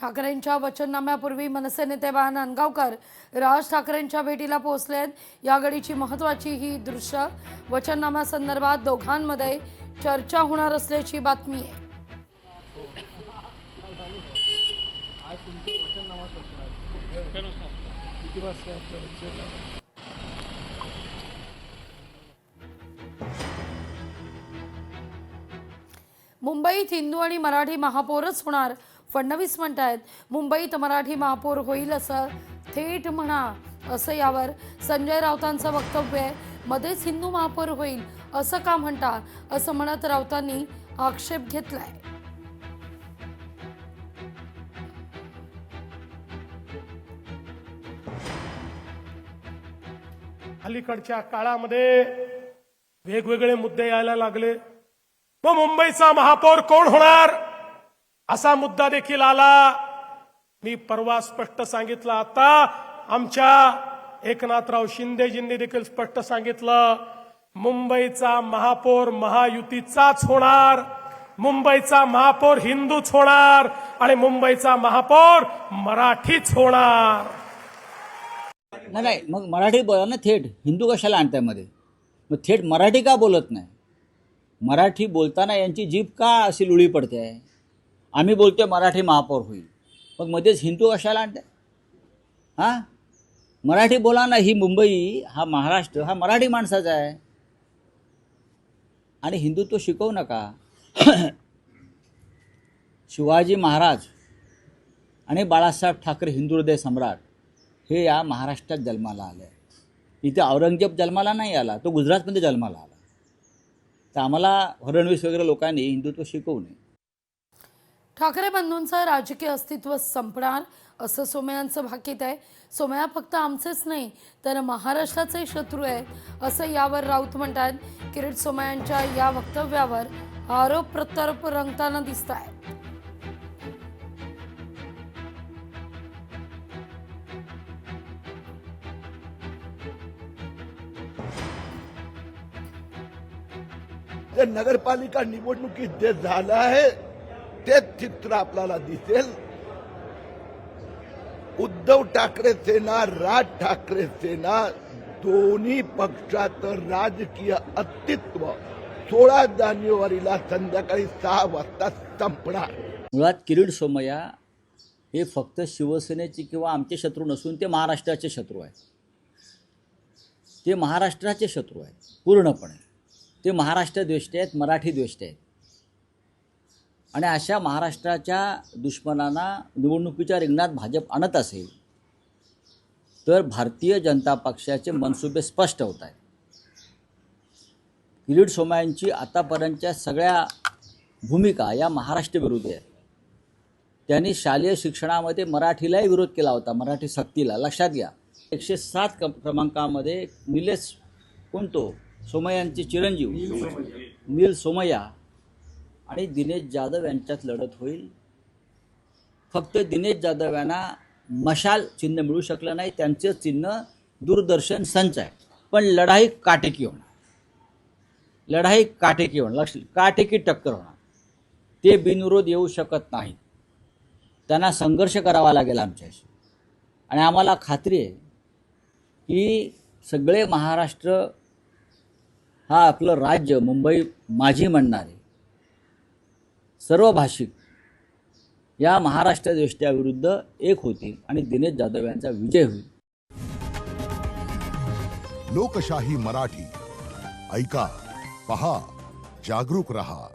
ठाकरेंच्या वचननाम्यापूर्वी मनसे नेते बा नांदगावकर राज ठाकरेंच्या भेटीला पोहोचलेत। या घडीची महत्त्वाची ही दृश्य वचननाम्यासंदर्भात दोघांमध्ये चर्चा होणार असल्याची बातमी आहे। मुंबईत हिंदू आणि मराठी महापौरच होणार, फडणवीस म्हणतायत। मुंबईत मराठी महापौर होईल असं थेट म्हणा, असं यावर संजय राऊतांचं वक्तव्य आहे। मध्येच हिंदू महापौर होईल असं का म्हणता, असं म्हणत राऊतांनी आक्षेप घेतलाय। अलीकडच्या काळामध्ये वेगवेगळे मुद्दे यायला लागले। मग मुंबईचा महापौर कोण होणार असा मुद्दा देखील आला। मी परवा स्पष्ट सांगितलं, आता आमच्या एकनाथराव शिंदेजींनी देखील स्पष्ट सांगितलं, मुंबईचा महापौर महायुतीचाच होणार, मुंबईचा महापौर हिंदूच होणार आणि मुंबईचा महापौर मराठीच होणार। नाही, मग मराठी बोला ना, थेट हिंदू कशाला आणताय मध्ये? मग थेट मराठी का बोलत नाही? मराठी बोलताना यांची जीभ का अशी लुळी पडते आहे? आम्ही बोलतोय मराठी महापौर होईल, मग मध्येच हिंदू कशाला आणताय? हां, मराठी बोला ना। ही मुंबई, हा महाराष्ट्र हा मराठी माणसाचा आहे आणि हिंदुत्व शिकवू नका। शिवाजी महाराज आणि बाळासाहेब ठाकरे हिंदू हृदय सम्राट हे या महाराष्ट्रात जन्माला आले। इथे औरंगजेब जन्माला नाही आला, तो गुजरातमध्ये जन्माला आला। तर आम्हाला फडणवीस वगैरे लोकांनी हिंदुत्व शिकवू नये। ठाकरे बंधूंचं राजकीय अस्तित्व संपणार असं सोमय्यांचं भाकीत आहे। सोमय्या फक्त आमचेच नाही तर महाराष्ट्राचे शत्रू आहेत असं यावर राऊत म्हणतात। किरीट सोमय्यांच्या या वक्तव्यावर आरोप प्रत्यारोप रंगताना दिसत आहे। जे नगरपालिका निवडणुकीत जे झालं आहे तेच चित्र आपल्याला दिसेल। उद्धव ठाकरे सेना, राज ठाकरे सेना दोन्ही पक्षाचं राजकीय अस्तित्व 16 जानेवारीला संध्याकाळी 6 वाजता संपणार। मुळात किरीट सोमय्या हे फक्त शिवसेनेचे किंवा आमचे शत्रू नसून ते महाराष्ट्राचे शत्रू आहेत। ते महाराष्ट्राचे शत्रू आहेत पूर्णपणे। ते महाराष्ट्र द्वेष्टे आहेत, मराठी द्वेष्टे आहेत आणि अशा महाराष्ट्राच्या दुश्मनांना निवडणुकीच्या रिंगणात भाजप आणत असेल तर भारतीय जनता पक्षाचे मनसुबे स्पष्ट होत आहेत। किरीट सोमय्यांची आतापर्यंतच्या सगळ्या भूमिका या महाराष्ट्रविरोधी आहेत। त्यांनी शालेय शिक्षणामध्ये मराठीलाही विरोध केला होता, मराठी सक्तीला। लक्षात घ्या, 107 क्रमांकामध्ये निलेश कोणतो सोमय्यांचे चिरंजीव नील सोमय्या आणि दिनेश जाधव यांच्यात लढत होईल। फक्त दिनेश जाधव यांना मशाल चिन्ह मिळू शकलं नाही, त्यांचं चिन्ह दूरदर्शन संच आहे। पण लढाई काटेकी होणार, लढाई काटेकी होणार, काटेकी टक्कर होणार। ते बिनविरोध येऊ शकत नाही, त्यांना संघर्ष करावा लागेल आमच्याशी। आणि आम्हाला खात्री आहे की सगळे महाराष्ट्र हा आपलं राज्य मुंबई माझी म्हणणारे सर्व भाषिक या महाराष्ट्र द्वेष्ट्याविरुद्ध एक होतील आणि दिनेश जाधव यांचा विजय होईल। लोकशाही मराठी ऐका, पहा, जागरूक रहा।